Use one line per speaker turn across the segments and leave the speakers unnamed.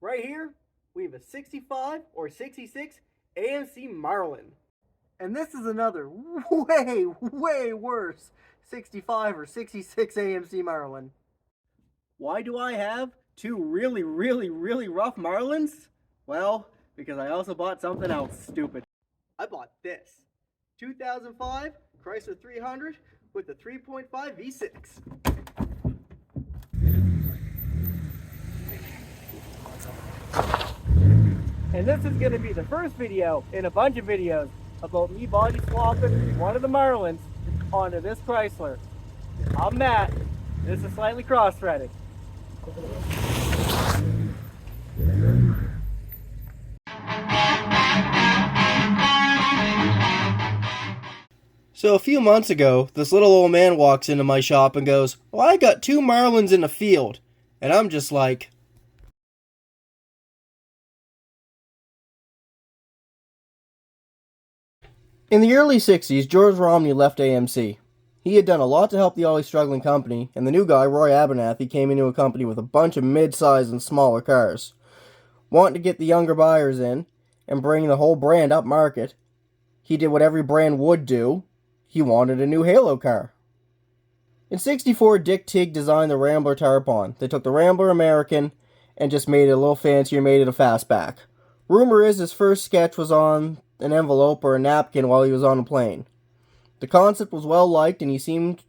Right here, we have a 65 or 66 AMC Marlin. And this is another way worse 65 or 66 AMC Marlin. Why do I have two really rough Marlins? Well, because I also bought something else stupid. I bought this 2005 Chrysler 300 with the 3.5 V6. And this is going to be the first video in a bunch of videos about me body swapping one of the Marlins onto this Chrysler. I'm Matt. This is slightly cross-threaded. So a few months ago, this little old man walks into my shop and goes, "Well, I got two Marlins in the field." And I'm just like, in the early 60s, George Romney left AMC. He had done a lot to help the always struggling company, and the new guy, Roy Abernathy, came into a company with a bunch of mid-size and smaller cars. Wanting to get the younger buyers in and bring the whole brand up market, he did what every brand would do. He wanted a new halo car. In '64, Dick Tigg designed the Rambler Tarpon. They took the Rambler American and just made it a little fancier, made it a fastback. Rumor is his first sketch was on an envelope or a napkin while he was on a plane. The concept was well liked, and he seemed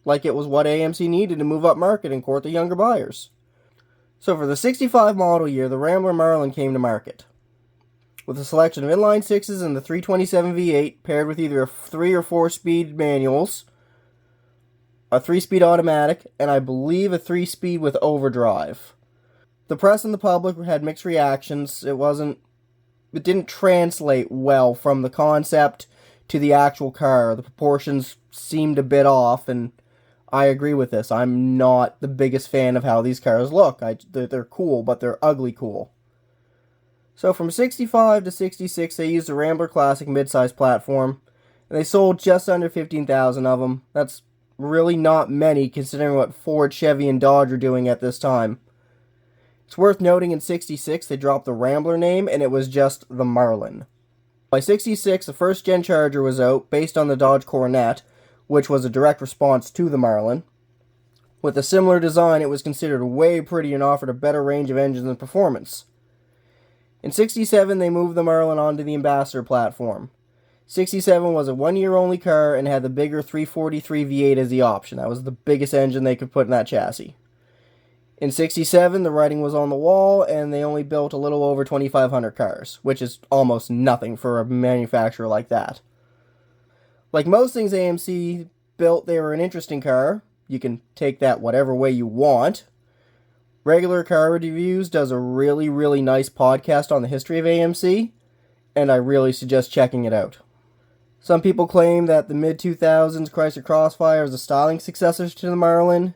like it was what AMC needed to move up market and court the younger buyers. So for the 65 model year, the Rambler Marlin came to market, with a selection of inline sixes and the 327 V8 paired with either a 3 or 4 speed manuals, a 3-speed automatic, and I believe a 3-speed with overdrive. The press and the public had mixed reactions. It didn't translate well from the concept to the actual car. The proportions seemed a bit off, and I agree with this. I'm not the biggest fan of how these cars look. They're cool, but they're ugly cool. So from 65 to 66, they used a Rambler Classic midsize platform, and they sold just under 15,000 of them. That's really not many considering what Ford, Chevy, and Dodge are doing at this time. It's worth noting in 66 they dropped the Rambler name and it was just the Marlin. By 66, the first gen Charger was out based on the Dodge Coronet, which was a direct response to the Marlin. With a similar design, it was considered way prettier and offered a better range of engines and performance. In 67, they moved the Marlin onto the Ambassador platform. 67 was a one-year-only car and had the bigger 343 V8 as the option. That was the biggest engine they could put in that chassis. In 67, the writing was on the wall, and they only built a little over 2,500 cars, which is almost nothing for a manufacturer like that. Like most things AMC built, they were an interesting car. You can take that whatever way you want. Regular Car Reviews does a really nice podcast on the history of AMC, and I really suggest checking it out. Some people claim that the mid-2000s Chrysler Crossfire is a styling successor to the Marlin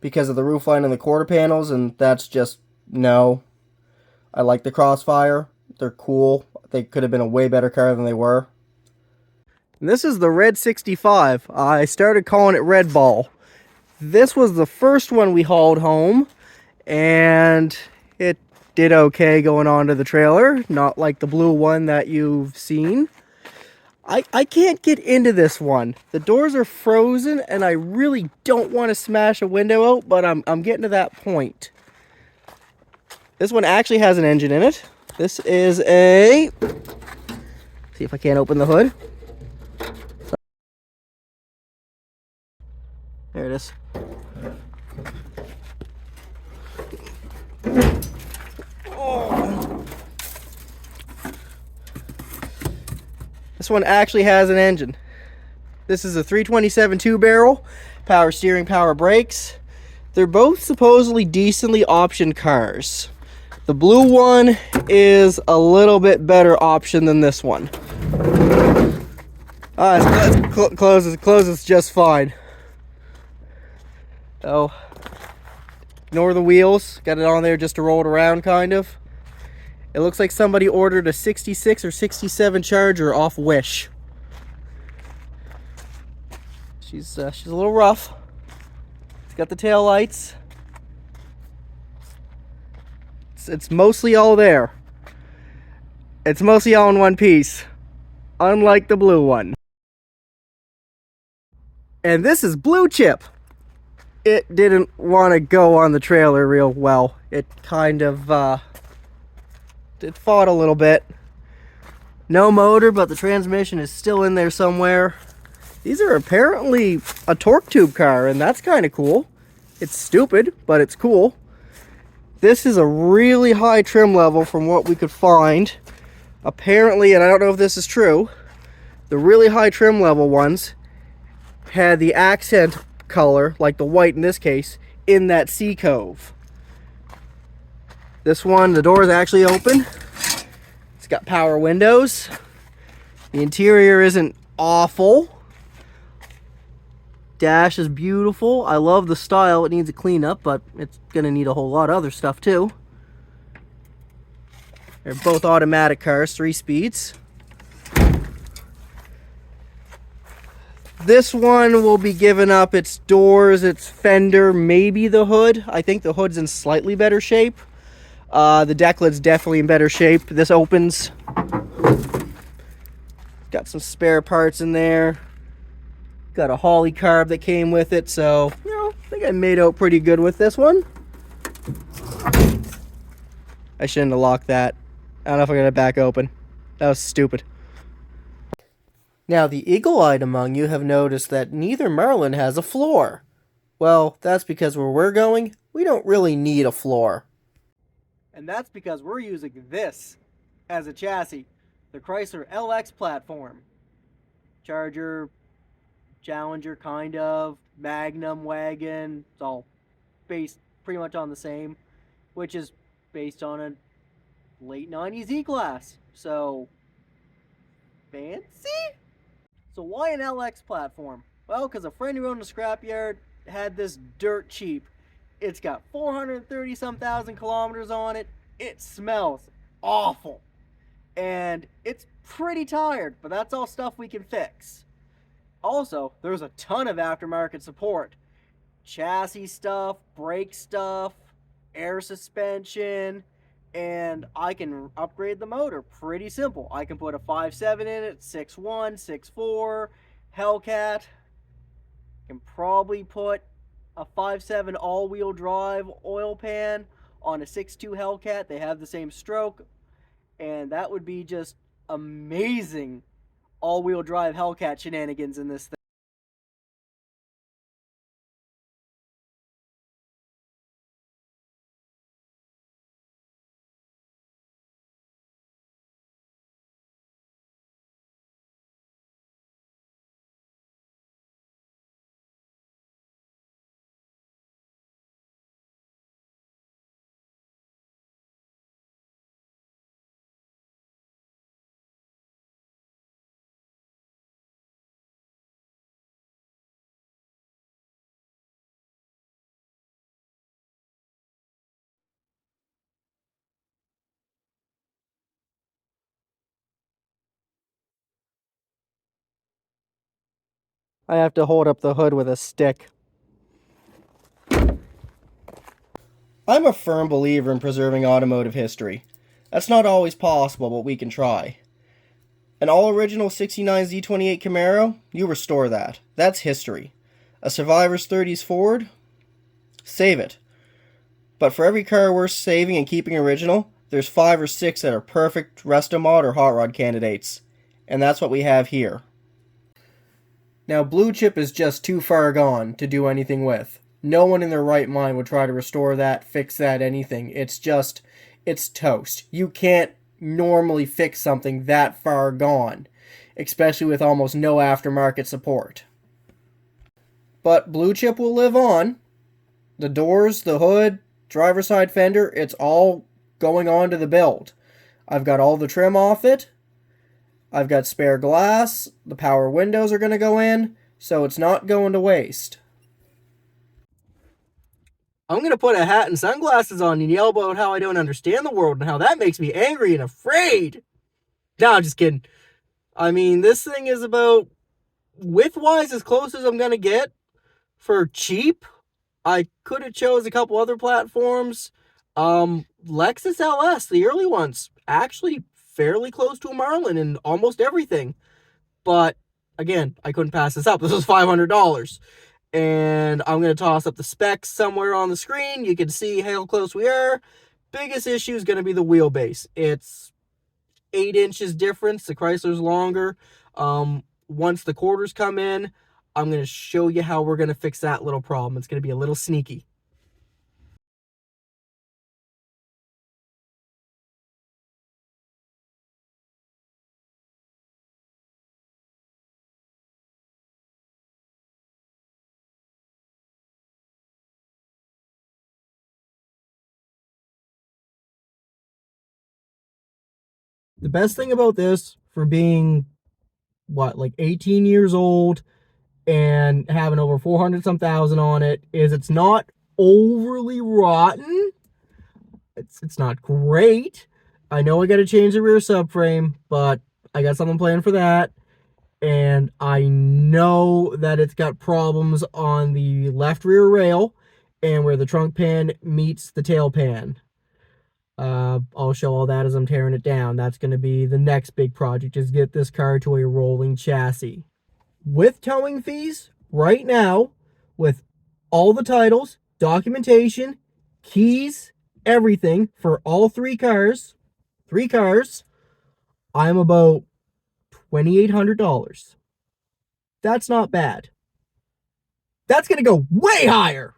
because of the roofline and the quarter panels, and that's just no. I like the Crossfire. They're cool. They could have been a way better car than they were. And this is the Red 65. I started calling it Red Ball. This was the first one we hauled home, and it did okay going onto the trailer. Not like the blue one that you've seen. I can't get into this one. The doors are frozen, and I really don't want to smash a window out, but I'm getting to that point. This one actually has an engine in it. This is a... see if I can't open the hood. There it is. This one actually has an engine. This is a 327 two-barrel, power steering, power brakes. They're both supposedly decently optioned cars. The blue one is a little bit better option than this one. It closes just fine. So, ignore the wheels. Got it on there just to roll it around, kind of. It looks like somebody ordered a 66 or 67 Charger off Wish. She's a little rough. It's got the tail lights. It's mostly all there. It's mostly all in one piece, unlike the blue one. And this is Blue Chip. It didn't want to go on the trailer real well. It kind of it fought a little bit. No motor, but the transmission is still in there somewhere. These are apparently a torque tube car, and that's kind of cool. It's stupid, but it's cool. This is a really high trim level from what we could find. Apparently, and I don't know if this is true, the really high trim level ones had the accent color, like the white in this case, in that C cove. This one, the door is actually open. It's got power windows. The interior isn't awful. Dash is beautiful. I love the style. It needs a cleanup, but it's going to need a whole lot of other stuff too. They're both automatic cars, 3 speeds. This one will be giving up its doors, its fender, maybe the hood. I think the hood's in slightly better shape. The deck lid's definitely in better shape. This opens. Got some spare parts in there. Got a Holly carb that came with it, so, you know, I think I made out pretty good with this one. I shouldn't have locked that. I don't know if I got it back open. That was stupid. Now, the eagle-eyed among you have noticed that neither Marlin has a floor. Well, that's because where we're going, we don't really need a floor. And that's because we're using this as a chassis. The Chrysler LX platform. Charger, Challenger kind of, Magnum wagon, it's all based pretty much on the same, which is based on a late 90s E-Class. So, fancy? So why an LX platform? Well, because a friend who owned a scrapyard had this dirt cheap. It's got 430-some thousand kilometers on it. It smells awful. And it's pretty tired, but that's all stuff we can fix. Also, there's a ton of aftermarket support. Chassis stuff, brake stuff, air suspension, and I can upgrade the motor. Pretty simple. I can put a 5.7 in it, 6.1, 6.4, Hellcat. Can probably put a 5.7 all-wheel drive oil pan on a 6.2 Hellcat. They have the same stroke, and that would be just amazing all-wheel drive Hellcat shenanigans in this thing. I have to hold up the hood with a stick. I'm a firm believer in preserving automotive history. That's not always possible, but we can try. An all-original 69 Z28 Camaro, you restore that. That's history. A Survivor's 30s Ford, save it. But for every car worth saving and keeping original, there's 5 or 6 that are perfect Restomod or Hot Rod candidates. And that's what we have here. Now, Blue Chip is just too far gone to do anything with. No one in their right mind would try to restore that, fix that, anything. It's toast. You can't normally fix something that far gone, especially with almost no aftermarket support. But Blue Chip will live on. The doors, the hood, driver's side fender, it's all going on to the build. I've got all the trim off it. I've got spare glass. The power windows are going to go in, so it's not going to waste. I'm going to put a hat and sunglasses on and yell about how I don't understand the world and how that makes me angry and afraid. No, I'm just kidding. I mean, this thing is about, width-wise, as close as I'm going to get for cheap. I could have chose a couple other platforms. Lexus LS, the early ones, actually fairly close to a Marlin in almost everything. But again, I couldn't pass this up. This was $500. And I'm going to toss up the specs somewhere on the screen. You can see how close we are. Biggest issue is going to be the wheelbase. It's 8 inches difference. The Chrysler's longer. Once the quarters come in, I'm going to show you how we're going to fix that little problem. It's going to be a little sneaky. The best thing about this, for being, what, like 18 years old and having over 400 some thousand on it, is it's not overly rotten. It's not great. I know I got to change the rear subframe, but I got something planned for that. And I know that it's got problems on the left rear rail and where the trunk pan meets the tail pan. I'll show all that as I'm tearing it down. That's going to be the next big project, is get this car to a rolling chassis. With towing fees, right now, with all the titles, documentation, keys, everything for all three cars, I'm about $2,800. That's not bad. That's going to go way higher.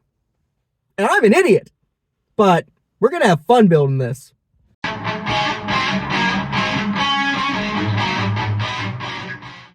And I'm an idiot. But we're going to have fun building this.